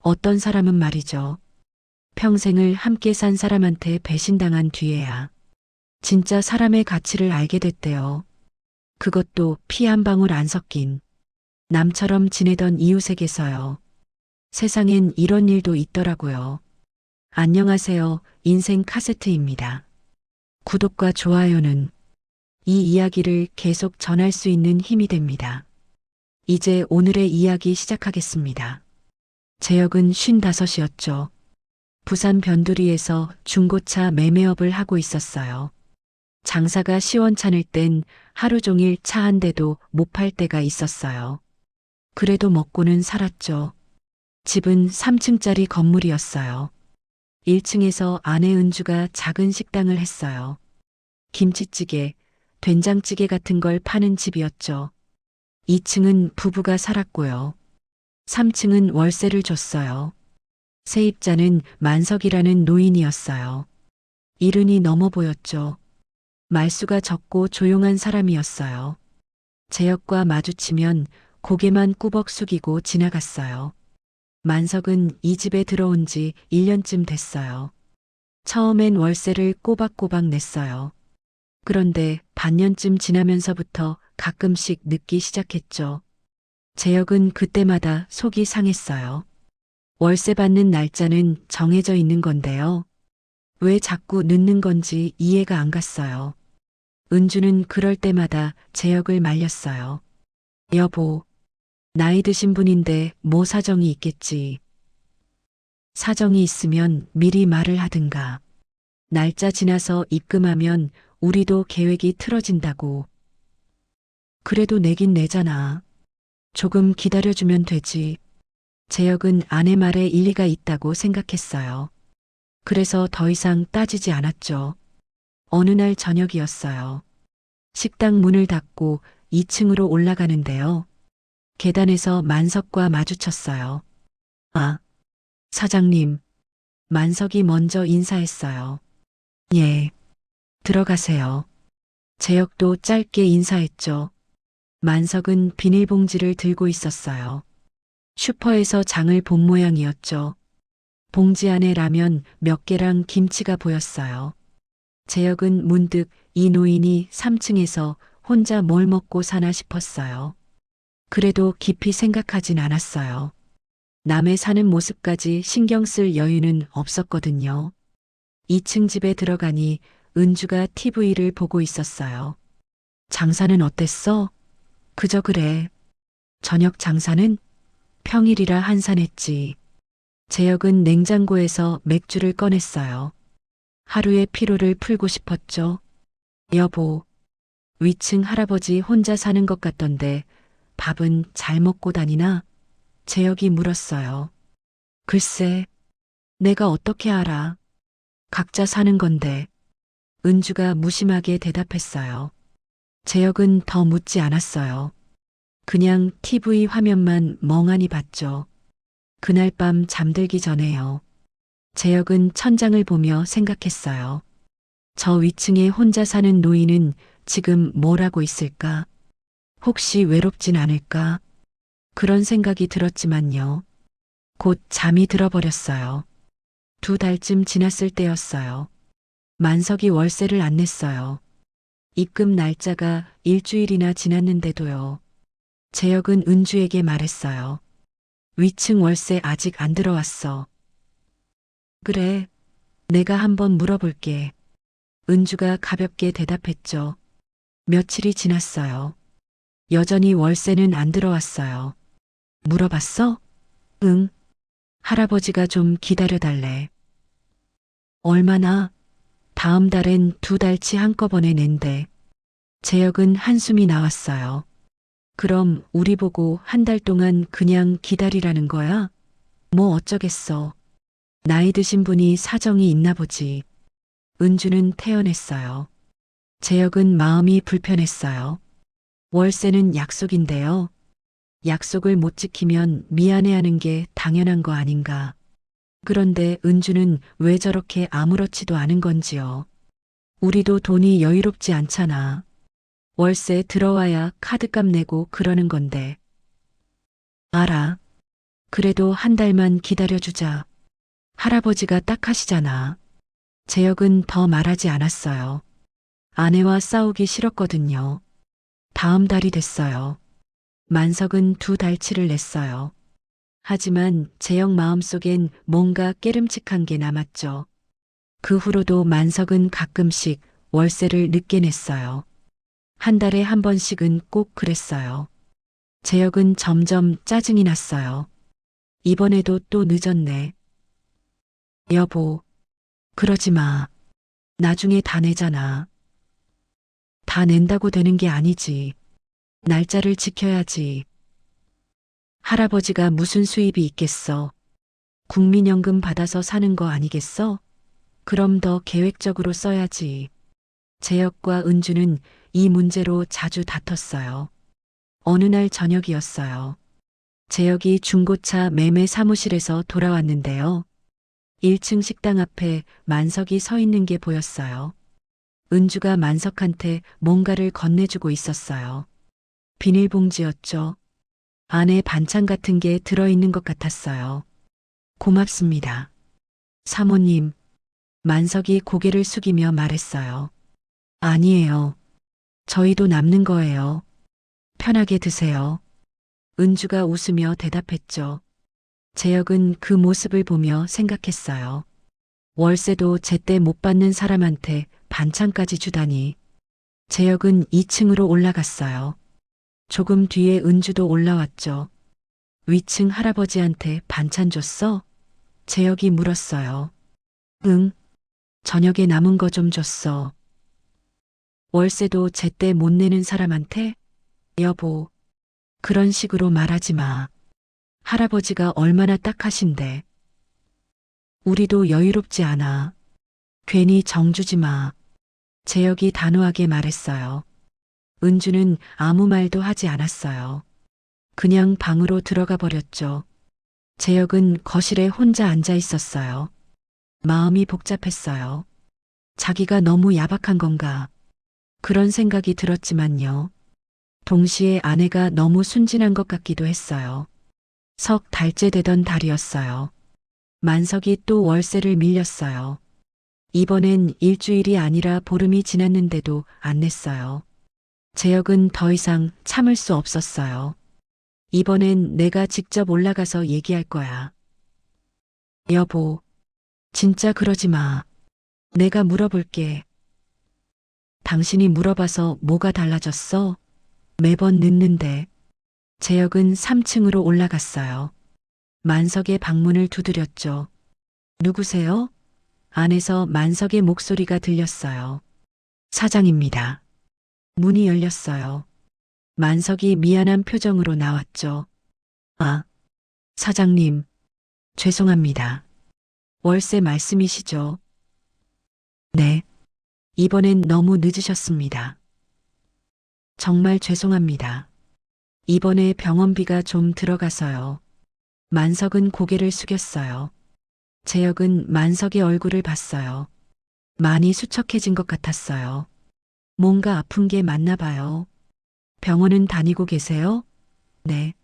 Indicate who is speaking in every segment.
Speaker 1: 어떤 사람은 말이죠. 평생을 함께 산 사람한테 배신당한 뒤에야 진짜 사람의 가치를 알게 됐대요. 그것도 피 한 방울 안 섞인 남처럼 지내던 이웃에게서요. 세상엔 이런 일도 있더라고요. 안녕하세요. 인생 카세트입니다. 구독과 좋아요는 이 이야기를 계속 전할 수 있는 힘이 됩니다. 이제 오늘의 이야기 시작하겠습니다. 제 역은 55이었죠. 부산 변두리에서 중고차 매매업을 하고 있었어요. 장사가 시원찮을 땐 하루 종일 차 한 대도 못 팔 때가 있었어요. 그래도 먹고는 살았죠. 집은 3층짜리 건물이었어요. 1층에서 아내 은주가 작은 식당을 했어요. 김치찌개, 된장찌개 같은 걸 파는 집이었죠. 2층은 부부가 살았고요. 3층은 월세를 줬어요. 세입자는 만석이라는 노인이었어요. 이른이 넘어 보였죠. 말수가 적고 조용한 사람이었어요. 제역과 마주치면 고개만 꾸벅 숙이고 지나갔어요. 만석은 이 집에 들어온 지 1년쯤 됐어요. 처음엔 월세를 꼬박꼬박 냈어요. 그런데 반년쯤 지나면서부터 가끔씩 늦기 시작했죠. 제역은 그때마다 속이 상했어요. 월세 받는 날짜는 정해져 있는 건데요. 왜 자꾸 늦는 건지 이해가 안 갔어요. 은주는 그럴 때마다 제역을 말렸어요. 여보, 나이 드신 분인데 뭐 사정이 있겠지. 사정이 있으면 미리 말을 하든가. 날짜 지나서 입금하면 우리도 계획이 틀어진다고. 그래도 내긴 내잖아. 조금 기다려주면 되지. 제역은 아내 말에 일리가 있다고 생각했어요. 그래서 더 이상 따지지 않았죠. 어느 날 저녁이었어요. 식당 문을 닫고 2층으로 올라가는데요. 계단에서 만석과 마주쳤어요. 아, 사장님. 만석이 먼저 인사했어요. 예, 들어가세요. 제역도 짧게 인사했죠. 만석은 비닐봉지를 들고 있었어요. 슈퍼에서 장을 본 모양이었죠. 봉지 안에 라면 몇 개랑 김치가 보였어요. 제역은 문득 이 노인이 3층에서 혼자 뭘 먹고 사나 싶었어요. 그래도 깊이 생각하진 않았어요. 남의 사는 모습까지 신경 쓸 여유는 없었거든요. 2층 집에 들어가니 은주가 TV를 보고 있었어요. 장사는 어땠어? 그저 그래. 저녁 장사는? 평일이라 한산했지. 제역은 냉장고에서 맥주를 꺼냈어요. 하루의 피로를 풀고 싶었죠. 여보, 위층 할아버지 혼자 사는 것 같던데 밥은 잘 먹고 다니나? 제역이 물었어요. 글쎄, 내가 어떻게 알아. 각자 사는 건데. 은주가 무심하게 대답했어요. 제역은 더 묻지 않았어요. 그냥 TV 화면만 멍하니 봤죠. 그날 밤 잠들기 전에요. 제역은 천장을 보며 생각했어요. 저 위층에 혼자 사는 노인은 지금 뭘 하고 있을까? 혹시 외롭진 않을까? 그런 생각이 들었지만요. 곧 잠이 들어버렸어요. 2달쯤 지났을 때였어요. 만석이 월세를 안 냈어요. 입금 날짜가 일주일이나 지났는데도요. 제역은 은주에게 말했어요. 위층 월세 아직 안 들어왔어. 그래, 내가 한번 물어볼게. 은주가 가볍게 대답했죠. 며칠이 지났어요. 여전히 월세는 안 들어왔어요. 물어봤어? 응. 할아버지가 좀 기다려달래. 얼마나? 다음 달엔 2달치 한꺼번에 낸대. 제역은 한숨이 나왔어요. 그럼 우리 보고 한 달 동안 그냥 기다리라는 거야? 뭐 어쩌겠어. 나이 드신 분이 사정이 있나 보지. 은주는 태연했어요. 제역은 마음이 불편했어요. 월세는 약속인데요. 약속을 못 지키면 미안해하는 게 당연한 거 아닌가. 그런데 은주는 왜 저렇게 아무렇지도 않은 건지요. 우리도 돈이 여유롭지 않잖아. 월세 들어와야 카드값 내고 그러는 건데. 알아. 그래도 한 달만 기다려주자. 할아버지가 딱 하시잖아. 재혁은 더 말하지 않았어요. 아내와 싸우기 싫었거든요. 다음 달이 됐어요. 만석은 2달치를 냈어요. 하지만 재혁 마음속엔 뭔가 깨름칙한 게 남았죠. 그 후로도 만석은 가끔씩 월세를 늦게 냈어요. 한 달에 한 번씩은 꼭 그랬어요. 재혁은 점점 짜증이 났어요. 이번에도 또 늦었네. 여보, 그러지 마. 나중에 다 내잖아. 다 낸다고 되는 게 아니지. 날짜를 지켜야지. 할아버지가 무슨 수입이 있겠어. 국민연금 받아서 사는 거 아니겠어? 그럼 더 계획적으로 써야지. 재혁과 은주는 이 문제로 자주 다퉜어요. 어느 날 저녁이었어요. 재혁이 중고차 매매 사무실에서 돌아왔는데요. 1층 식당 앞에 만석이 서 있는 게 보였어요. 은주가 만석한테 뭔가를 건네주고 있었어요. 비닐봉지였죠. 안에 반찬 같은 게 들어있는 것 같았어요. 고맙습니다. 사모님, 만석이 고개를 숙이며 말했어요. 아니에요. 저희도 남는 거예요. 편하게 드세요. 은주가 웃으며 대답했죠. 재혁은 그 모습을 보며 생각했어요. 월세도 제때 못 받는 사람한테 반찬까지 주다니. 재혁은 2층으로 올라갔어요. 조금 뒤에 은주도 올라왔죠. 위층 할아버지한테 반찬 줬어? 재혁이 물었어요. 응. 저녁에 남은 거 좀 줬어. 월세도 제때 못 내는 사람한테? 여보, 그런 식으로 말하지 마. 할아버지가 얼마나 딱하신데. 우리도 여유롭지 않아. 괜히 정주지 마. 재혁이 단호하게 말했어요. 은주는 아무 말도 하지 않았어요. 그냥 방으로 들어가 버렸죠. 재혁은 거실에 혼자 앉아 있었어요. 마음이 복잡했어요. 자기가 너무 야박한 건가. 그런 생각이 들었지만요. 동시에 아내가 너무 순진한 것 같기도 했어요. 석 달째 되던 달이었어요. 만석이 또 월세를 밀렸어요. 이번엔 일주일이 아니라 보름이 지났는데도 안 냈어요. 재혁은 더 이상 참을 수 없었어요. 이번엔 내가 직접 올라가서 얘기할 거야. 여보, 진짜 그러지 마. 내가 물어볼게. 당신이 물어봐서 뭐가 달라졌어? 매번 늦는데. 재혁은 3층으로 올라갔어요. 만석의 방문을 두드렸죠. 누구세요? 안에서 만석의 목소리가 들렸어요. 사장입니다. 문이 열렸어요. 만석이 미안한 표정으로 나왔죠. 아, 사장님, 죄송합니다. 월세 말씀이시죠? 네. 이번엔 너무 늦으셨습니다. 정말 죄송합니다. 이번에 병원비가 좀 들어가서요. 만석은 고개를 숙였어요. 재혁은 만석의 얼굴을 봤어요. 많이 수척해진 것 같았어요. 뭔가 아픈 게 맞나 봐요. 병원은 다니고 계세요? 네.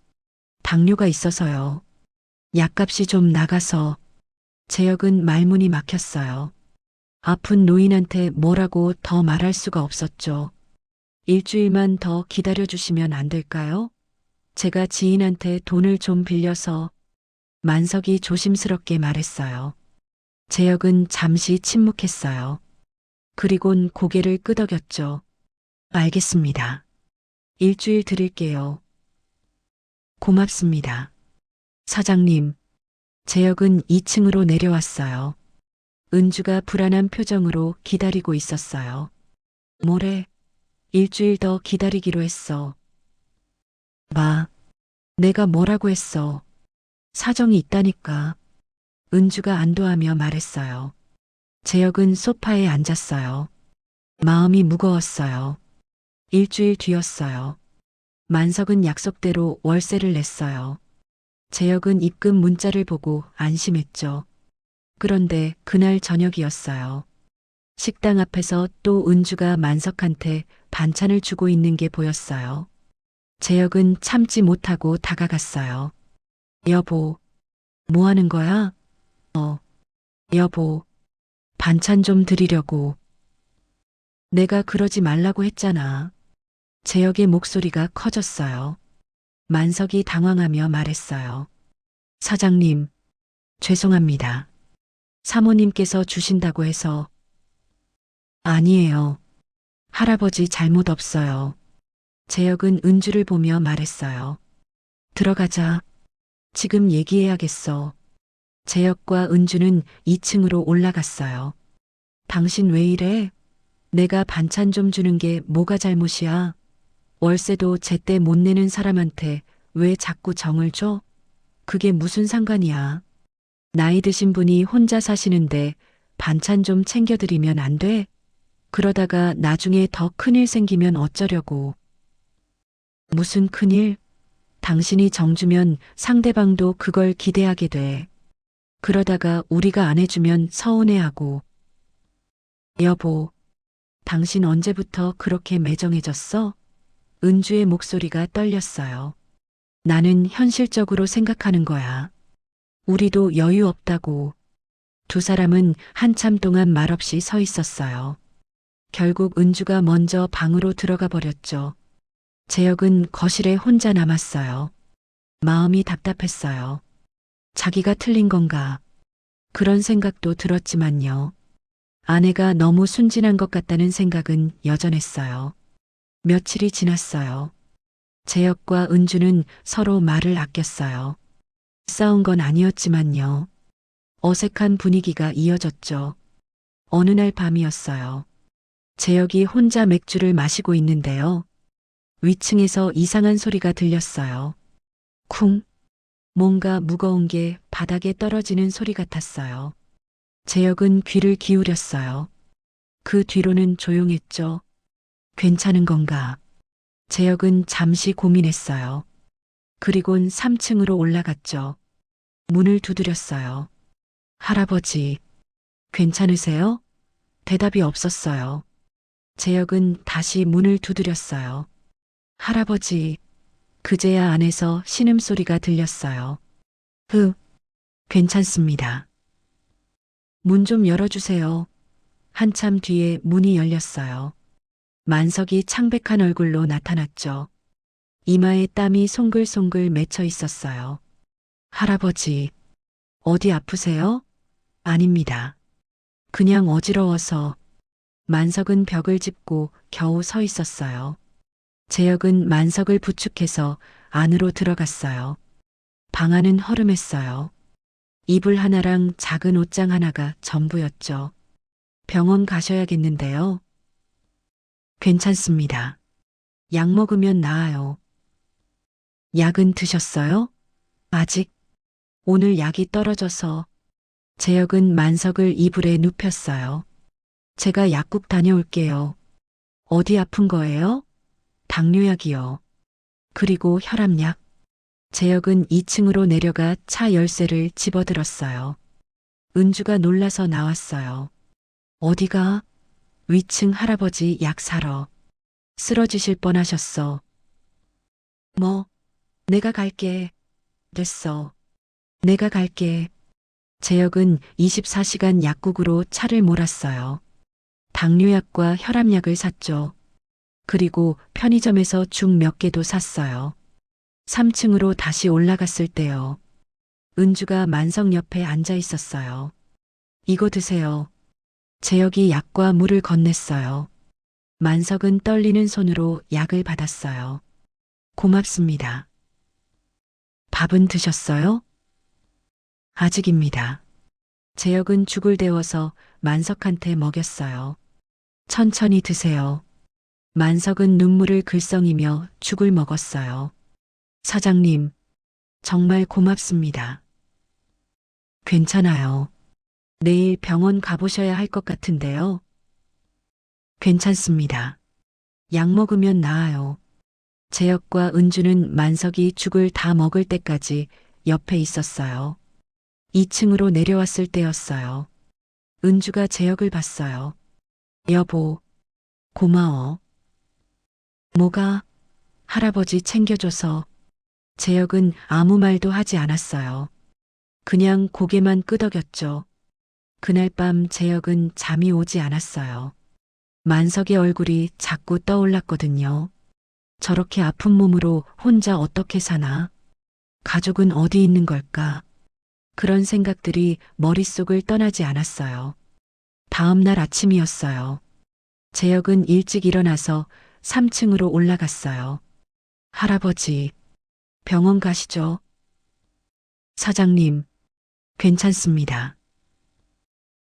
Speaker 1: 당뇨가 있어서요. 약값이 좀 나가서. 재혁은 말문이 막혔어요. 아픈 노인한테 뭐라고 더 말할 수가 없었죠. 일주일만 더 기다려주시면 안 될까요? 제가 지인한테 돈을 좀 빌려서. 만석이 조심스럽게 말했어요. 재혁은 잠시 침묵했어요. 그리곤 고개를 끄덕였죠. 알겠습니다. 일주일 드릴게요. 고맙습니다. 사장님, 재혁은 2층으로 내려왔어요. 은주가 불안한 표정으로 기다리고 있었어요. 뭐래? 일주일 더 기다리기로 했어. 마, 내가 뭐라고 했어? 사정이 있다니까. 은주가 안도하며 말했어요. 재혁은 소파에 앉았어요. 마음이 무거웠어요. 일주일 뒤였어요. 만석은 약속대로 월세를 냈어요. 재혁은 입금 문자를 보고 안심했죠. 그런데 그날 저녁이었어요. 식당 앞에서 또 은주가 만석한테 반찬을 주고 있는 게 보였어요. 재혁은 참지 못하고 다가갔어요. 여보, 뭐 하는 거야? 여보, 반찬 좀 드리려고. 내가 그러지 말라고 했잖아. 재혁의 목소리가 커졌어요. 만석이 당황하며 말했어요. 사장님, 죄송합니다. 사모님께서 주신다고 해서. 아니에요. 할아버지 잘못 없어요. 재혁은 은주를 보며 말했어요. 들어가자. 지금 얘기해야겠어. 재혁과 은주는 2층으로 올라갔어요. 당신 왜 이래? 내가 반찬 좀 주는 게 뭐가 잘못이야? 월세도 제때 못 내는 사람한테 왜 자꾸 정을 줘? 그게 무슨 상관이야? 나이 드신 분이 혼자 사시는데 반찬 좀 챙겨드리면 안 돼? 그러다가 나중에 더 큰일 생기면 어쩌려고. 무슨 큰일? 당신이 정주면 상대방도 그걸 기대하게 돼. 그러다가 우리가 안 해주면 서운해하고. 여보, 당신 언제부터 그렇게 매정해졌어? 은주의 목소리가 떨렸어요. 나는 현실적으로 생각하는 거야. 우리도 여유 없다고. 두 사람은 한참 동안 말없이 서 있었어요. 결국 은주가 먼저 방으로 들어가 버렸죠. 재혁은 거실에 혼자 남았어요. 마음이 답답했어요. 자기가 틀린 건가? 그런 생각도 들었지만요. 아내가 너무 순진한 것 같다는 생각은 여전했어요. 며칠이 지났어요. 재혁과 은주는 서로 말을 아꼈어요. 싸운 건 아니었지만요. 어색한 분위기가 이어졌죠. 어느 날 밤이었어요. 재혁이 혼자 맥주를 마시고 있는데요. 위층에서 이상한 소리가 들렸어요. 쿵. 뭔가 무거운 게 바닥에 떨어지는 소리 같았어요. 재혁은 귀를 기울였어요. 그 뒤로는 조용했죠. 괜찮은 건가? 재혁은 잠시 고민했어요. 그리곤 3층으로 올라갔죠. 문을 두드렸어요. 할아버지, 괜찮으세요? 대답이 없었어요. 재혁은 다시 문을 두드렸어요. 할아버지, 그제야 안에서 신음소리가 들렸어요. 괜찮습니다. 문 좀 열어주세요. 한참 뒤에 문이 열렸어요. 만석이 창백한 얼굴로 나타났죠. 이마에 땀이 송글송글 맺혀 있었어요. 할아버지, 어디 아프세요? 아닙니다. 그냥 어지러워서. 만석은 벽을 짚고 겨우 서 있었어요. 재혁은 만석을 부축해서 안으로 들어갔어요. 방 안은 허름했어요. 이불 하나랑 작은 옷장 하나가 전부였죠. 병원 가셔야겠는데요. 괜찮습니다. 약 먹으면 나아요. 약은 드셨어요? 아직. 오늘 약이 떨어져서. 재혁은 만석을 이불에 눕혔어요. 제가 약국 다녀올게요. 어디 아픈 거예요? 당뇨약이요. 그리고 혈압약. 재혁은 2층으로 내려가 차 열쇠를 집어들었어요. 은주가 놀라서 나왔어요. 어디가? 위층 할아버지 약 사러. 쓰러지실 뻔하셨어. 뭐, 내가 갈게. 됐어. 내가 갈게. 재혁은 24시간 약국으로 차를 몰았어요. 당뇨약과 혈압약을 샀죠. 그리고 편의점에서 죽 몇 개도 샀어요. 3층으로 다시 올라갔을 때요. 은주가 만석 옆에 앉아 있었어요. 이거 드세요. 재혁이 약과 물을 건넸어요. 만석은 떨리는 손으로 약을 받았어요. 고맙습니다. 밥은 드셨어요? 아직입니다. 재혁은 죽을 데워서 만석한테 먹였어요. 천천히 드세요. 만석은 눈물을 글썽이며 죽을 먹었어요. 사장님, 정말 고맙습니다. 괜찮아요. 내일 병원 가보셔야 할 것 같은데요. 괜찮습니다. 약 먹으면 나아요. 재혁과 은주는 만석이 죽을 다 먹을 때까지 옆에 있었어요. 2층으로 내려왔을 때였어요. 은주가 재혁을 봤어요. 여보, 고마워. 뭐가? 할아버지 챙겨줘서. 재혁은 아무 말도 하지 않았어요. 그냥 고개만 끄덕였죠. 그날 밤 재혁은 잠이 오지 않았어요. 만석의 얼굴이 자꾸 떠올랐거든요. 저렇게 아픈 몸으로 혼자 어떻게 사나? 가족은 어디 있는 걸까? 그런 생각들이 머릿속을 떠나지 않았어요. 다음 날 아침이었어요. 재혁은 일찍 일어나서 3층으로 올라갔어요. 할아버지, 병원 가시죠. 사장님, 괜찮습니다.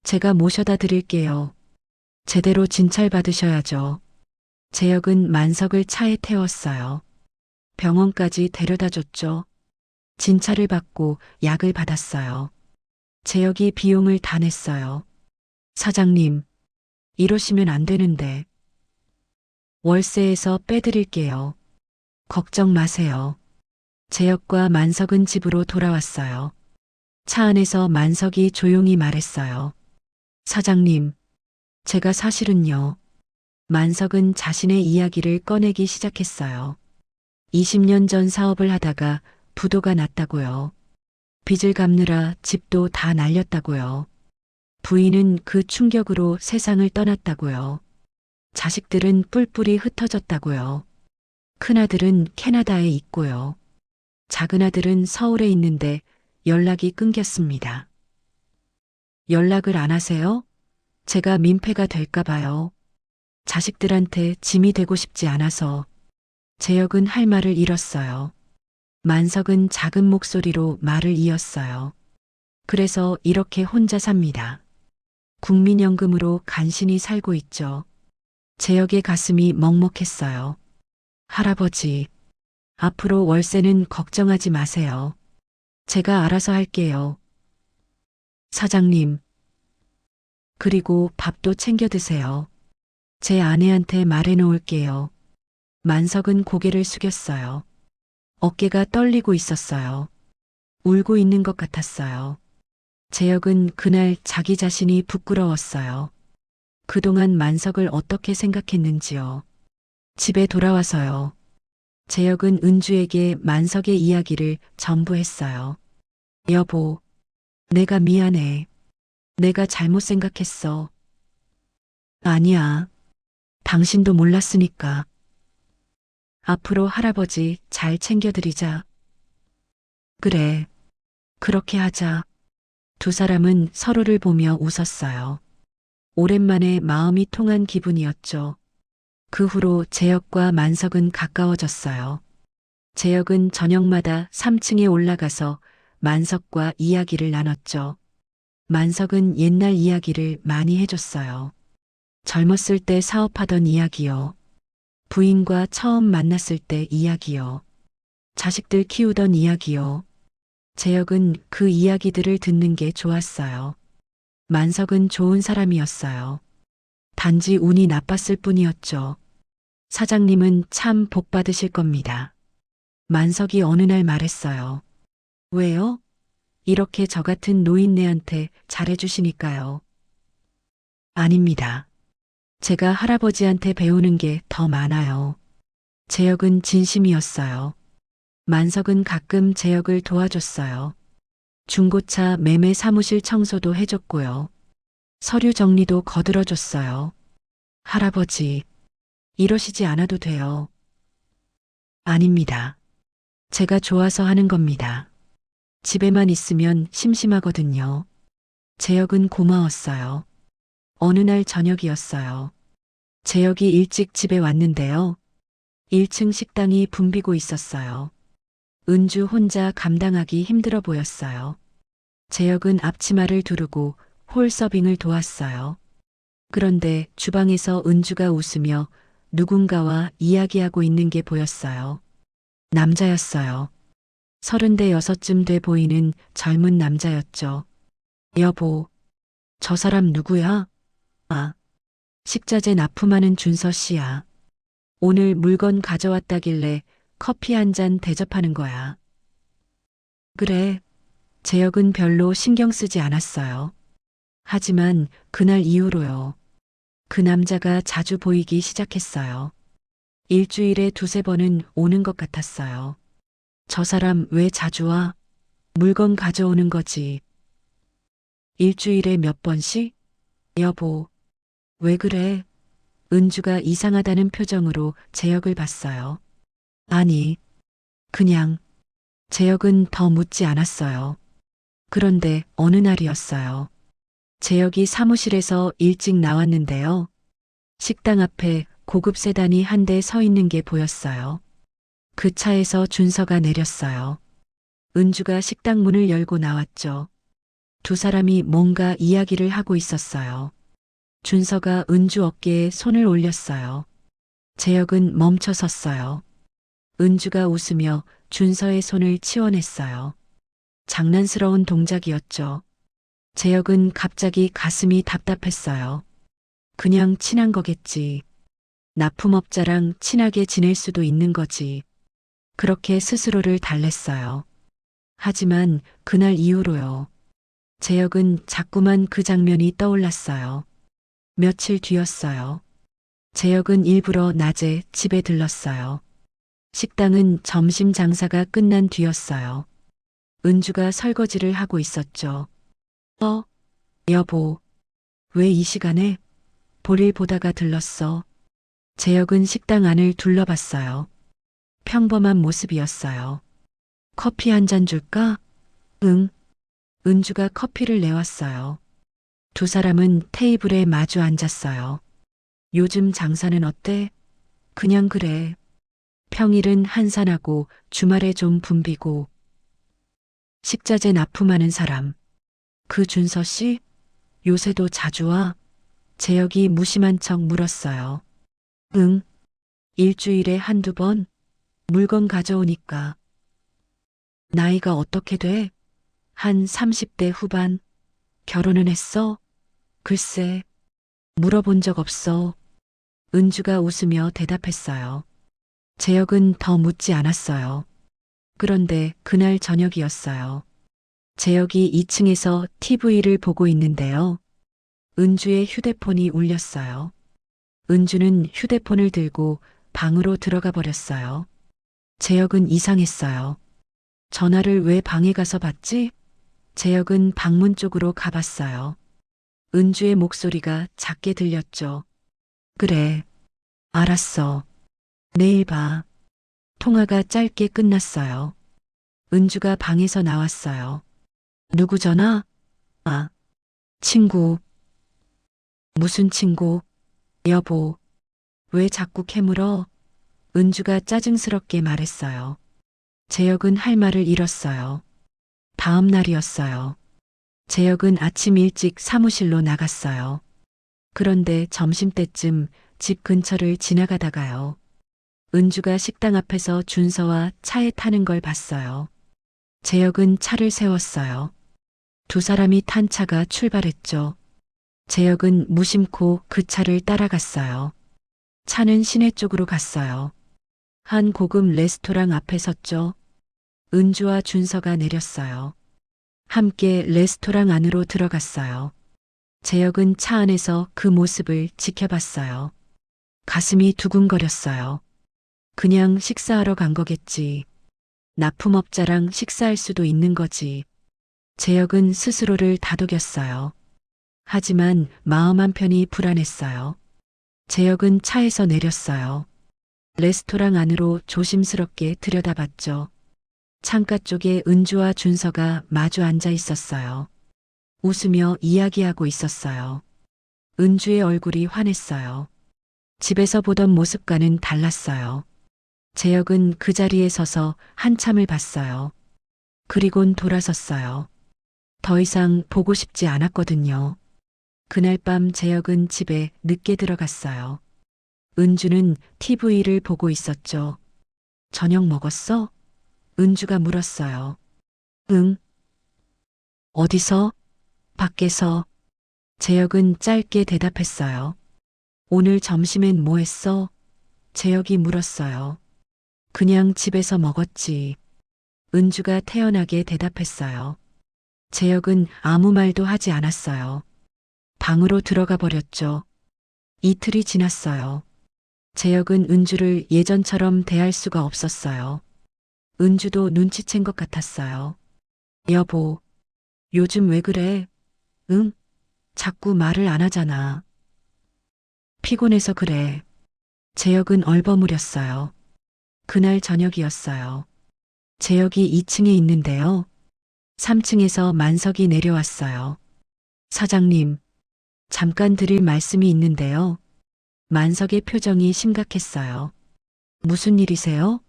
Speaker 1: 제가 모셔다 드릴게요. 제대로 진찰 받으셔야죠. 재혁은 만석을 차에 태웠어요. 병원까지 데려다 줬죠. 진찰을 받고 약을 받았어요. 재혁이 비용을 다 냈어요. 사장님, 이러시면 안 되는데. 월세에서 빼드릴게요. 걱정 마세요. 재혁과 만석은 집으로 돌아왔어요. 차 안에서 만석이 조용히 말했어요. 사장님, 제가 사실은요. 만석은 자신의 이야기를 꺼내기 시작했어요. 20년 전 사업을 하다가 부도가 났다고요. 빚을 갚느라 집도 다 날렸다고요. 부인은 그 충격으로 세상을 떠났다고요. 자식들은 뿔뿔이 흩어졌다고요. 큰아들은 캐나다에 있고요. 작은아들은 서울에 있는데 연락이 끊겼습니다. 연락을 안 하세요? 제가 민폐가 될까 봐요. 자식들한테 짐이 되고 싶지 않아서. 재혁은 할 말을 잃었어요. 만석은 작은 목소리로 말을 이었어요. 그래서 이렇게 혼자 삽니다. 국민연금으로 간신히 살고 있죠. 재혁의 가슴이 먹먹했어요. 할아버지, 앞으로 월세는 걱정하지 마세요. 제가 알아서 할게요. 사장님, 그리고 밥도 챙겨 드세요. 제 아내한테 말해 놓을게요. 만석은 고개를 숙였어요. 어깨가 떨리고 있었어요. 울고 있는 것 같았어요. 재혁은 그날 자기 자신이 부끄러웠어요. 그동안 만석을 어떻게 생각했는지요. 집에 돌아와서요. 재혁은 은주에게 만석의 이야기를 전부 했어요. 여보, 내가 미안해. 내가 잘못 생각했어. 아니야. 당신도 몰랐으니까. 앞으로 할아버지 잘 챙겨드리자. 그래. 그렇게 하자. 두 사람은 서로를 보며 웃었어요. 오랜만에 마음이 통한 기분이었죠. 그 후로 재혁과 만석은 가까워졌어요. 재혁은 저녁마다 3층에 올라가서 만석과 이야기를 나눴죠. 만석은 옛날 이야기를 많이 해줬어요. 젊었을 때 사업하던 이야기요. 부인과 처음 만났을 때 이야기요. 자식들 키우던 이야기요. 재혁은 그 이야기들을 듣는 게 좋았어요. 만석은 좋은 사람이었어요. 단지 운이 나빴을 뿐이었죠. 사장님은 참 복 받으실 겁니다. 만석이 어느 날 말했어요. 왜요? 이렇게 저 같은 노인네한테 잘해주시니까요. 아닙니다. 제가 할아버지한테 배우는 게 더 많아요. 재혁은 진심이었어요. 만석은 가끔 재혁을 도와줬어요. 중고차 매매 사무실 청소도 해줬고요. 서류 정리도 거들어줬어요. 할아버지, 이러시지 않아도 돼요. 아닙니다. 제가 좋아서 하는 겁니다. 집에만 있으면 심심하거든요. 재혁은 고마웠어요. 어느 날 저녁이었어요. 재혁이 일찍 집에 왔는데요. 1층 식당이 붐비고 있었어요. 은주 혼자 감당하기 힘들어 보였어요. 재혁은 앞치마를 두르고 홀 서빙을 도왔어요. 그런데 주방에서 은주가 웃으며 누군가와 이야기하고 있는 게 보였어요. 남자였어요. 36쯤 돼 보이는 젊은 남자였죠. 여보, 저 사람 누구야? 아, 식자재 납품하는 준서 씨야. 오늘 물건 가져왔다길래 커피 한 잔 대접하는 거야. 그래. 재혁은 별로 신경 쓰지 않았어요. 하지만 그날 이후로요. 그 남자가 자주 보이기 시작했어요. 일주일에 두세 번은 오는 것 같았어요. 저 사람 왜 자주 와? 물건 가져오는 거지. 일주일에 몇 번씩? 여보, 왜 그래? 은주가 이상하다는 표정으로 재혁을 봤어요. 아니, 그냥 재혁은 더 묻지 않았어요. 그런데 어느 날이었어요. 재혁이 사무실에서 일찍 나왔는데요. 식당 앞에 고급 세단이 한 대 서 있는 게 보였어요. 그 차에서 준서가 내렸어요. 은주가 식당 문을 열고 나왔죠. 두 사람이 뭔가 이야기를 하고 있었어요. 준서가 은주 어깨에 손을 올렸어요. 재혁은 멈춰 섰어요. 은주가 웃으며 준서의 손을 치워냈어요. 장난스러운 동작이었죠. 재혁은 갑자기 가슴이 답답했어요. 그냥 친한 거겠지. 납품업자랑 친하게 지낼 수도 있는 거지. 그렇게 스스로를 달랬어요. 하지만 그날 이후로요. 재혁은 자꾸만 그 장면이 떠올랐어요. 며칠 뒤였어요. 재혁은 일부러 낮에 집에 들렀어요. 식당은 점심 장사가 끝난 뒤였어요. 은주가 설거지를 하고 있었죠. 여보, 왜 이 시간에? 볼일 보다가 들렀어. 재혁은 식당 안을 둘러봤어요. 평범한 모습이었어요. 커피 한 잔 줄까? 응. 은주가 커피를 내왔어요. 두 사람은 테이블에 마주 앉았어요. 요즘 장사는 어때? 그냥 그래. 평일은 한산하고 주말에 좀 붐비고. 식자재 납품하는 사람. 그 준서 씨? 요새도 자주 와? 재혁이 무심한 척 물었어요. 응. 일주일에 한두 번? 물건 가져오니까. 나이가 어떻게 돼? 한 30대 후반. 결혼은 했어? 글쎄, 물어본 적 없어. 은주가 웃으며 대답했어요. 재혁은 더 묻지 않았어요. 그런데 그날 저녁이었어요. 재혁이 2층에서 TV를 보고 있는데요. 은주의 휴대폰이 울렸어요. 은주는 휴대폰을 들고 방으로 들어가 버렸어요. 재혁은 이상했어요. 전화를 왜 방에 가서 받지? 재혁은 방문 쪽으로 가봤어요. 은주의 목소리가 작게 들렸죠. 그래, 알았어. 내일 봐. 통화가 짧게 끝났어요. 은주가 방에서 나왔어요. 누구 전화? 아, 친구. 무슨 친구? 여보, 왜 자꾸 캐물어? 은주가 짜증스럽게 말했어요. 재혁은 할 말을 잃었어요. 다음 날이었어요. 재혁은 아침 일찍 사무실로 나갔어요. 그런데 점심때쯤 집 근처를 지나가다가요. 은주가 식당 앞에서 준서와 차에 타는 걸 봤어요. 재혁은 차를 세웠어요. 두 사람이 탄 차가 출발했죠. 재혁은 무심코 그 차를 따라갔어요. 차는 시내 쪽으로 갔어요. 한 고급 레스토랑 앞에 섰죠. 은주와 준서가 내렸어요. 함께 레스토랑 안으로 들어갔어요. 재혁은 차 안에서 그 모습을 지켜봤어요. 가슴이 두근거렸어요. 그냥 식사하러 간 거겠지. 납품업자랑 식사할 수도 있는 거지. 재혁은 스스로를 다독였어요. 하지만 마음 한편이 불안했어요. 재혁은 차에서 내렸어요. 레스토랑 안으로 조심스럽게 들여다봤죠. 창가 쪽에 은주와 준서가 마주 앉아 있었어요. 웃으며 이야기하고 있었어요. 은주의 얼굴이 환했어요. 집에서 보던 모습과는 달랐어요. 재혁은 그 자리에 서서 한참을 봤어요. 그리곤 돌아섰어요. 더 이상 보고 싶지 않았거든요. 그날 밤 재혁은 집에 늦게 들어갔어요. 은주는 TV를 보고 있었죠. 저녁 먹었어? 은주가 물었어요. 응. 어디서? 밖에서. 재혁은 짧게 대답했어요. 오늘 점심엔 뭐 했어? 재혁이 물었어요. 그냥 집에서 먹었지. 은주가 태연하게 대답했어요. 재혁은 아무 말도 하지 않았어요. 방으로 들어가 버렸죠. 이틀이 지났어요. 재혁은 은주를 예전처럼 대할 수가 없었어요. 은주도 눈치챈 것 같았어요. 여보, 요즘 왜 그래? 응? 자꾸 말을 안 하잖아. 피곤해서 그래. 재혁은 얼버무렸어요. 그날 저녁이었어요. 재혁이 2층에 있는데요. 3층에서 만석이 내려왔어요. 사장님, 잠깐 드릴 말씀이 있는데요. 만석의 표정이 심각했어요. 무슨 일이세요?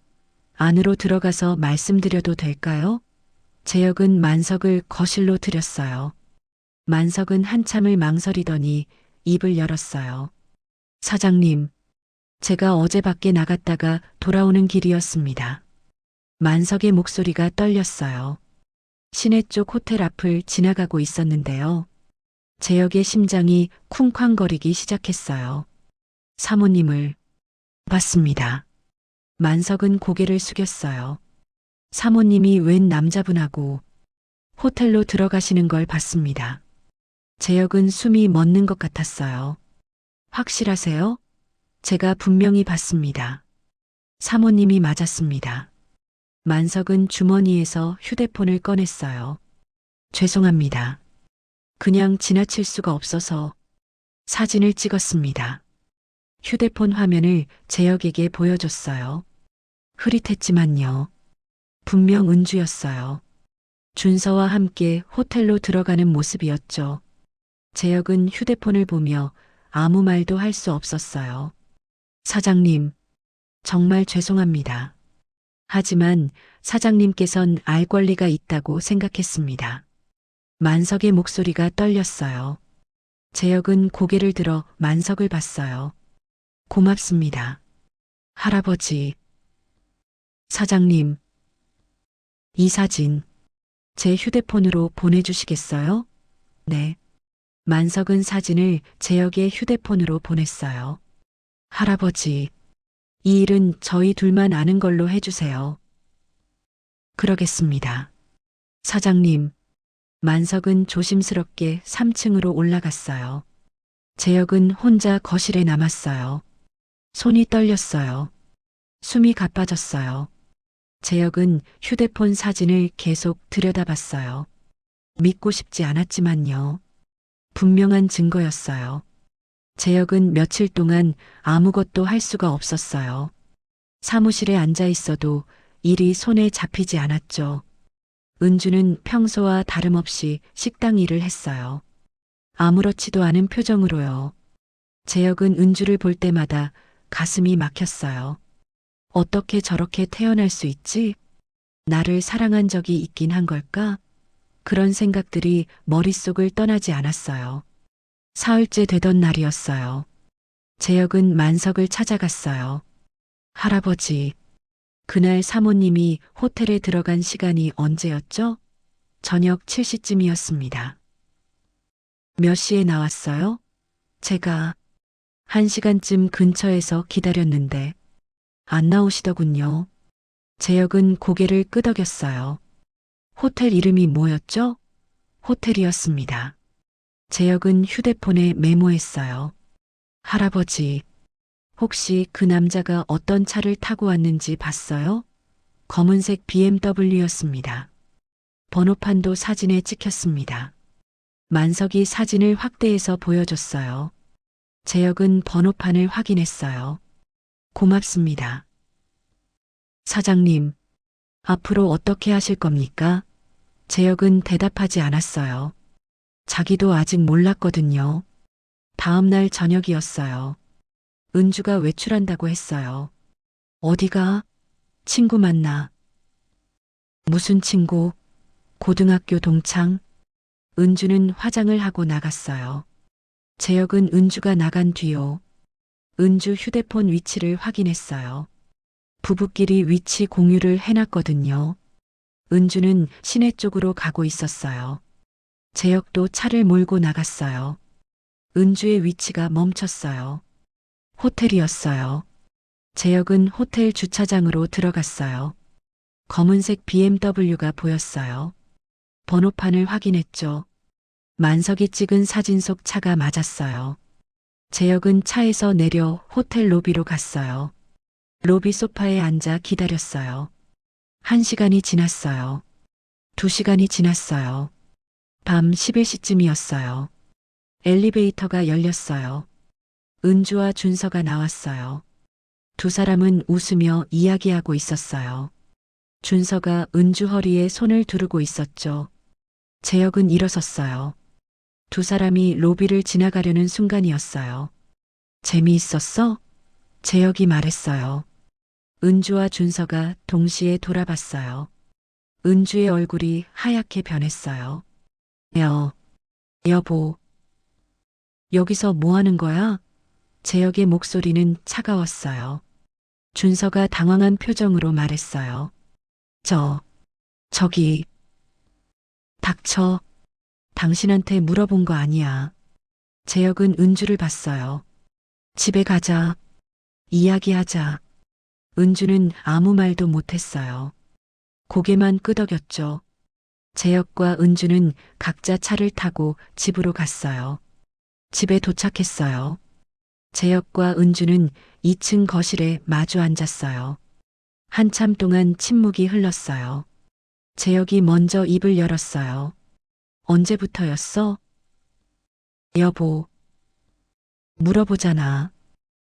Speaker 1: 안으로 들어가서 말씀드려도 될까요? 재혁은 만석을 거실로 들였어요. 만석은 한참을 망설이더니 입을 열었어요. 사장님, 제가 어제 밖에 나갔다가 돌아오는 길이었습니다. 만석의 목소리가 떨렸어요. 시내 쪽 호텔 앞을 지나가고 있었는데요. 재혁의 심장이 쿵쾅거리기 시작했어요. 사모님을 봤습니다. 만석은 고개를 숙였어요. 사모님이 웬 남자분하고 호텔로 들어가시는 걸 봤습니다. 재혁은 숨이 멎는 것 같았어요. 확실하세요? 제가 분명히 봤습니다. 사모님이 맞았습니다. 만석은 주머니에서 휴대폰을 꺼냈어요. 죄송합니다. 그냥 지나칠 수가 없어서 사진을 찍었습니다. 휴대폰 화면을 재혁에게 보여줬어요. 흐릿했지만요. 분명 은주였어요. 준서와 함께 호텔로 들어가는 모습이었죠. 재혁은 휴대폰을 보며 아무 말도 할 수 없었어요. 사장님, 정말 죄송합니다. 하지만 사장님께선 알 권리가 있다고 생각했습니다. 만석의 목소리가 떨렸어요. 재혁은 고개를 들어 만석을 봤어요. 고맙습니다. 할아버지. 사장님, 이 사진 제 휴대폰으로 보내주시겠어요? 네. 만석은 사진을 재혁의 휴대폰으로 보냈어요. 할아버지, 이 일은 저희 둘만 아는 걸로 해주세요. 그러겠습니다. 사장님, 만석은 조심스럽게 3층으로 올라갔어요. 재혁은 혼자 거실에 남았어요. 손이 떨렸어요. 숨이 가빠졌어요. 재혁은 휴대폰 사진을 계속 들여다봤어요. 믿고 싶지 않았지만요. 분명한 증거였어요. 재혁은 며칠 동안 아무것도 할 수가 없었어요. 사무실에 앉아 있어도 일이 손에 잡히지 않았죠. 은주는 평소와 다름없이 식당 일을 했어요. 아무렇지도 않은 표정으로요. 재혁은 은주를 볼 때마다 가슴이 막혔어요. 어떻게 저렇게 태어날 수 있지? 나를 사랑한 적이 있긴 한 걸까? 그런 생각들이 머릿속을 떠나지 않았어요. 사흘째 되던 날이었어요. 재혁은 만석을 찾아갔어요. 할아버지, 그날 사모님이 호텔에 들어간 시간이 언제였죠? 저녁 7시쯤이었습니다. 몇 시에 나왔어요? 제가 1시간쯤 근처에서 기다렸는데 안 나오시더군요. 재혁은 고개를 끄덕였어요. 호텔 이름이 뭐였죠? 호텔이었습니다. 재혁은 휴대폰에 메모했어요. 할아버지, 혹시 그 남자가 어떤 차를 타고 왔는지 봤어요? 검은색 BMW였습니다. 번호판도 사진에 찍혔습니다. 만석이 사진을 확대해서 보여줬어요. 재혁은 번호판을 확인했어요. 고맙습니다. 사장님, 앞으로 어떻게 하실 겁니까? 재혁은 대답하지 않았어요. 자기도 아직 몰랐거든요. 다음 날 저녁이었어요. 은주가 외출한다고 했어요. 어디가? 친구 만나. 무슨 친구? 고등학교 동창? 은주는 화장을 하고 나갔어요. 재혁은 은주가 나간 뒤요. 은주 휴대폰 위치를 확인했어요. 부부끼리 위치 공유를 해놨거든요. 은주는 시내 쪽으로 가고 있었어요. 재혁도 차를 몰고 나갔어요. 은주의 위치가 멈췄어요. 호텔이었어요. 재혁은 호텔 주차장으로 들어갔어요. 검은색 BMW가 보였어요. 번호판을 확인했죠. 만석이 찍은 사진 속 차가 맞았어요. 재혁은 차에서 내려 호텔 로비로 갔어요. 로비 소파에 앉아 기다렸어요. 1시간이 지났어요. 2시간이 지났어요. 밤 11시쯤이었어요. 엘리베이터가 열렸어요. 은주와 준서가 나왔어요. 두 사람은 웃으며 이야기하고 있었어요. 준서가 은주 허리에 손을 두르고 있었죠. 재혁은 일어섰어요. 두 사람이 로비를 지나가려는 순간이었어요. 재미있었어? 재혁이 말했어요. 은주와 준서가 동시에 돌아봤어요. 은주의 얼굴이 하얗게 변했어요. 여보. 여기서 뭐 하는 거야? 재혁의 목소리는 차가웠어요. 준서가 당황한 표정으로 말했어요. 저기, 닥쳐. 당신한테 물어본 거 아니야. 재혁은 은주를 봤어요. 집에 가자. 이야기하자. 은주는 아무 말도 못했어요. 고개만 끄덕였죠. 재혁과 은주는 각자 차를 타고 집으로 갔어요. 집에 도착했어요. 재혁과 은주는 2층 거실에 마주 앉았어요. 한참 동안 침묵이 흘렀어요. 재혁이 먼저 입을 열었어요. 언제부터였어? 여보. 물어보잖아.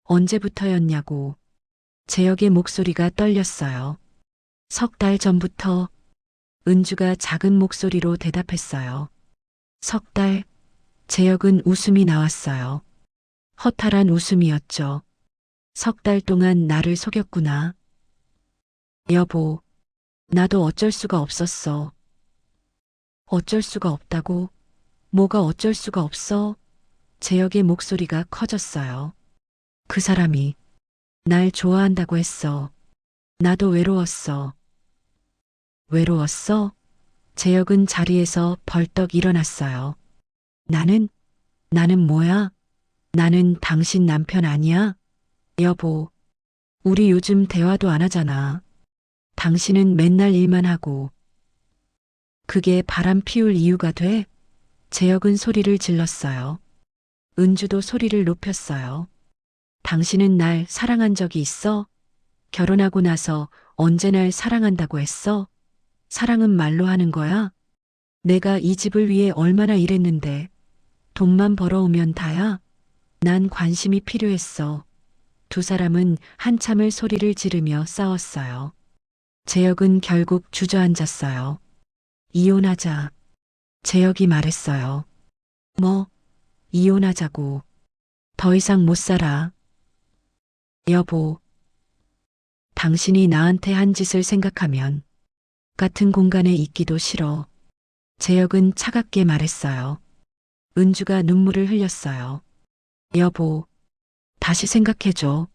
Speaker 1: 언제부터였냐고. 재혁의 목소리가 떨렸어요. 3달 전부터. 은주가 작은 목소리로 대답했어요. 3달. 재혁은 웃음이 나왔어요. 허탈한 웃음이었죠. 3달 동안 나를 속였구나. 여보, 나도 어쩔 수가 없었어. 어쩔 수가 없다고? 뭐가 어쩔 수가 없어? 재혁의 목소리가 커졌어요. 그 사람이 날 좋아한다고 했어. 나도 외로웠어. 외로웠어? 재혁은 자리에서 벌떡 일어났어요. 나는 뭐야? 나는 당신 남편 아니야? 여보, 우리 요즘 대화도 안 하잖아. 당신은 맨날 일만 하고. 그게 바람 피울 이유가 돼? 재혁은 소리를 질렀어요. 은주도 소리를 높였어요. 당신은 날 사랑한 적이 있어? 결혼하고 나서 언제 날 사랑한다고 했어? 사랑은 말로 하는 거야? 내가 이 집을 위해 얼마나 일했는데. 돈만 벌어오면 다야? 난 관심이 필요했어. 두 사람은 한참을 소리를 지르며 싸웠어요. 재혁은 결국 주저앉았어요. 이혼하자. 재혁이 말했어요. 뭐? 이혼하자고. 더 이상 못 살아. 여보. 당신이 나한테 한 짓을 생각하면 같은 공간에 있기도 싫어. 재혁은 차갑게 말했어요. 은주가 눈물을 흘렸어요. 여보, 다시 생각해줘.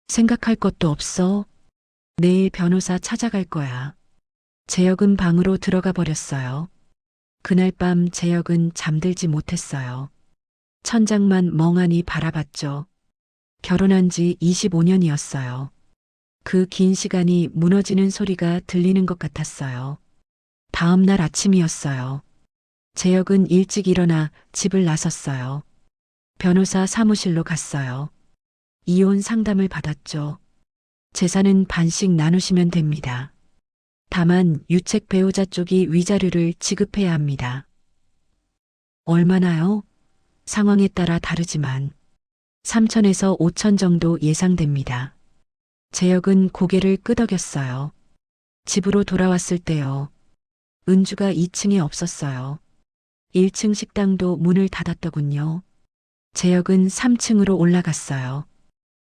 Speaker 1: 생각할 것도 없어. 내일 변호사 찾아갈 거야. 재혁은 방으로 들어가 버렸어요. 그날 밤 재혁은 잠들지 못했어요. 천장만 멍하니 바라봤죠. 결혼한 지 25년이었어요. 그 긴 시간이 무너지는 소리가 들리는 것 같았어요. 다음 날 아침이었어요. 재혁은 일찍 일어나 집을 나섰어요. 변호사 사무실로 갔어요. 이혼 상담을 받았죠. 재산은 반씩 나누시면 됩니다. 다만 유책 배우자 쪽이 위자료를 지급해야 합니다. 얼마나요? 상황에 따라 다르지만 3천에서 5천 정도 예상됩니다. 재혁은 고개를 끄덕였어요. 집으로 돌아왔을 때요. 은주가 2층에 없었어요. 1층 식당도 문을 닫았더군요. 재혁은 3층으로 올라갔어요.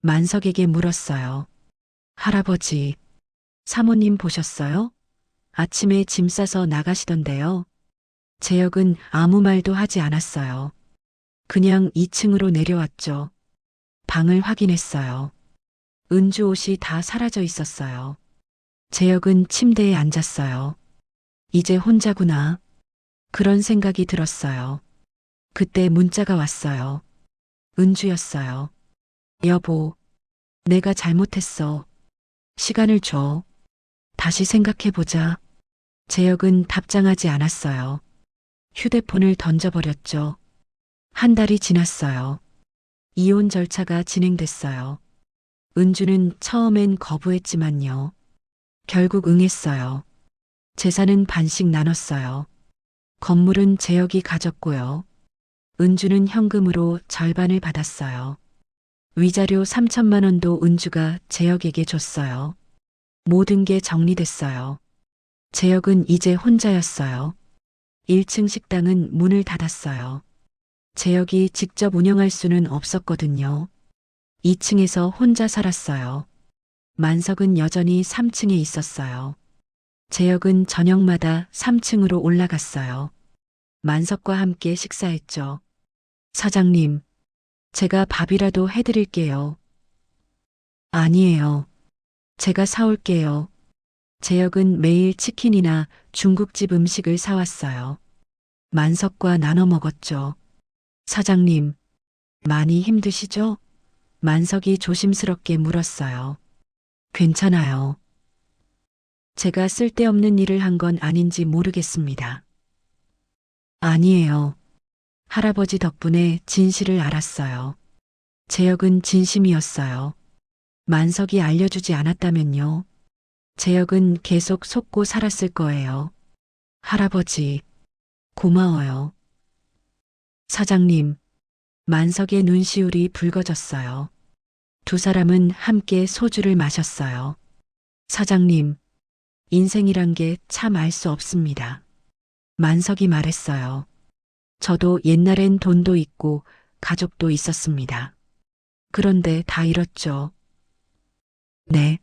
Speaker 1: 만석에게 물었어요. 할아버지, 사모님 보셨어요? 아침에 짐 싸서 나가시던데요. 재혁은 아무 말도 하지 않았어요. 그냥 2층으로 내려왔죠. 방을 확인했어요. 은주 옷이 다 사라져 있었어요. 재혁은 침대에 앉았어요. 이제 혼자구나. 그런 생각이 들었어요. 그때 문자가 왔어요. 은주였어요. 여보, 내가 잘못했어. 시간을 줘. 다시 생각해보자. 재혁은 답장하지 않았어요. 휴대폰을 던져버렸죠. 한 달이 지났어요. 이혼 절차가 진행됐어요. 은주는 처음엔 거부했지만요. 결국 응했어요. 재산은 반씩 나눴어요. 건물은 재혁이 가졌고요. 은주는 현금으로 절반을 받았어요. 위자료 3천만 원도 은주가 재혁에게 줬어요. 모든 게 정리됐어요. 재혁은 이제 혼자였어요. 1층 식당은 문을 닫았어요. 재혁이 직접 운영할 수는 없었거든요. 2층에서 혼자 살았어요. 만석은 여전히 3층에 있었어요. 재혁은 저녁마다 3층으로 올라갔어요. 만석과 함께 식사했죠. 사장님, 제가 밥이라도 해드릴게요. 아니에요. 제가 사올게요. 재혁은 매일 치킨이나 중국집 음식을 사왔어요. 만석과 나눠 먹었죠. 사장님, 많이 힘드시죠? 만석이 조심스럽게 물었어요. 괜찮아요. 제가 쓸데없는 일을 한 건 아닌지 모르겠습니다. 아니에요. 할아버지 덕분에 진실을 알았어요. 재혁은 진심이었어요. 만석이 알려주지 않았다면요. 재혁은 계속 속고 살았을 거예요. 할아버지, 고마워요. 사장님, 만석의 눈시울이 붉어졌어요. 두 사람은 함께 소주를 마셨어요. 사장님, 인생이란 게 참 알 수 없습니다. 만석이 말했어요. 저도 옛날엔 돈도 있고 가족도 있었습니다. 그런데 다 잃었죠. 네.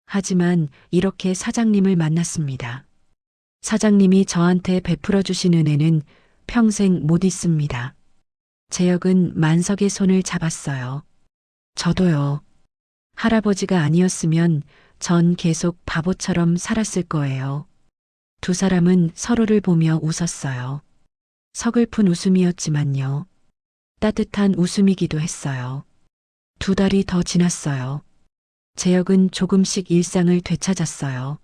Speaker 1: 하지만 이렇게 사장님을 만났습니다. 사장님이 저한테 베풀어 주신 은혜는 평생 못 잊습니다. 재혁은 만석의 손을 잡았어요. 저도요. 할아버지가 아니었으면 전 계속 바보처럼 살았을 거예요. 두 사람은 서로를 보며 웃었어요. 서글픈 웃음이었지만요. 따뜻한 웃음이기도 했어요. 2달이 더 지났어요. 재혁은 조금씩 일상을 되찾았어요.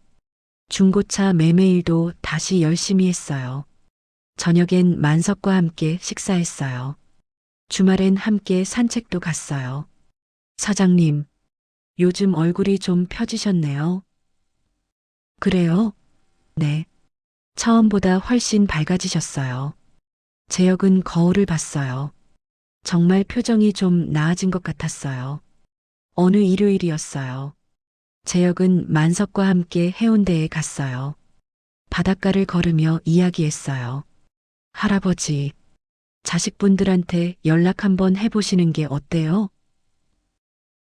Speaker 1: 중고차 매매일도 다시 열심히 했어요. 저녁엔 만석과 함께 식사했어요. 주말엔 함께 산책도 갔어요. 사장님, 요즘 얼굴이 좀 펴지셨네요. 그래요? 네. 처음보다 훨씬 밝아지셨어요. 재혁은 거울을 봤어요. 정말 표정이 좀 나아진 것 같았어요. 어느 일요일이었어요. 재혁은 만석과 함께 해운대에 갔어요. 바닷가를 걸으며 이야기했어요. 할아버지, 자식분들한테 연락 한번 해보시는 게 어때요?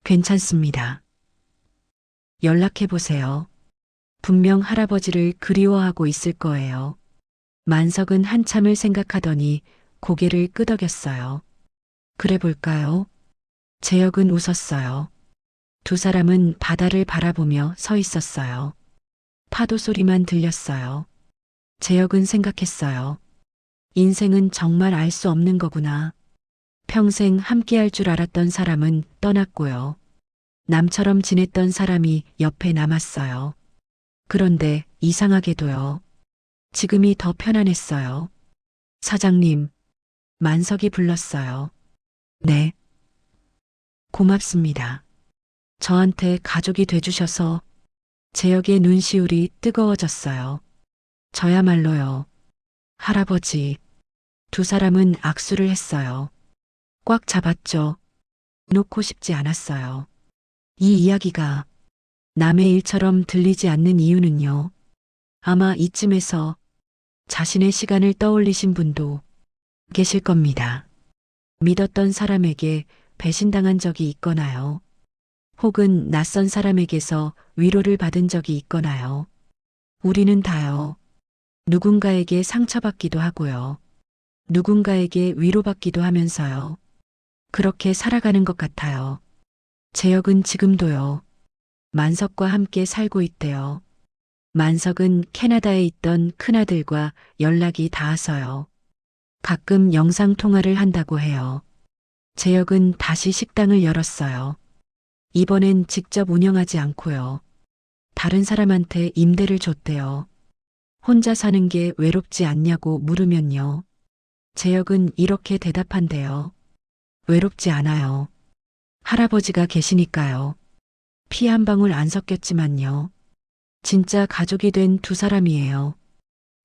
Speaker 1: 괜찮습니다. 연락해보세요. 분명 할아버지를 그리워하고 있을 거예요. 만석은 한참을 생각하더니 고개를 끄덕였어요. 그래 볼까요? 재혁은 웃었어요. 두 사람은 바다를 바라보며 서 있었어요. 파도 소리만 들렸어요. 재혁은 생각했어요. 인생은 정말 알 수 없는 거구나. 평생 함께할 줄 알았던 사람은 떠났고요. 남처럼 지냈던 사람이 옆에 남았어요. 그런데 이상하게도요. 지금이 더 편안했어요. 사장님, 만석이 불렀어요. 네. 고맙습니다. 저한테 가족이 돼주셔서 재혁의 눈시울이 뜨거워졌어요. 저야말로요. 할아버지. 두 사람은 악수를 했어요. 꽉 잡았죠. 놓고 싶지 않았어요. 이 이야기가 남의 일처럼 들리지 않는 이유는요. 아마 이쯤에서 자신의 시간을 떠올리신 분도 계실 겁니다. 믿었던 사람에게 배신당한 적이 있거나요. 혹은 낯선 사람에게서 위로를 받은 적이 있거나요. 우리는 다요. 누군가에게 상처받기도 하고요. 누군가에게 위로받기도 하면서요. 그렇게 살아가는 것 같아요. 재혁은 지금도요. 만석과 함께 살고 있대요. 만석은 캐나다에 있던 큰아들과 연락이 닿아서요. 가끔 영상통화를 한다고 해요. 재혁은 다시 식당을 열었어요. 이번엔 직접 운영하지 않고요. 다른 사람한테 임대를 줬대요. 혼자 사는 게 외롭지 않냐고 물으면요. 재혁은 이렇게 대답한대요. 외롭지 않아요. 할아버지가 계시니까요. 피 한 방울 안 섞였지만요. 진짜 가족이 된 두 사람이에요.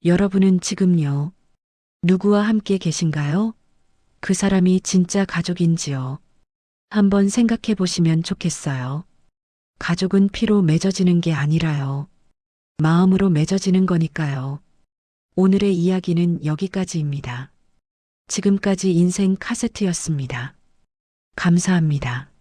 Speaker 1: 여러분은 지금요, 누구와 함께 계신가요? 그 사람이 진짜 가족인지요? 한번 생각해 보시면 좋겠어요. 가족은 피로 맺어지는 게 아니라요. 마음으로 맺어지는 거니까요. 오늘의 이야기는 여기까지입니다. 지금까지 인생 카세트였습니다. 감사합니다.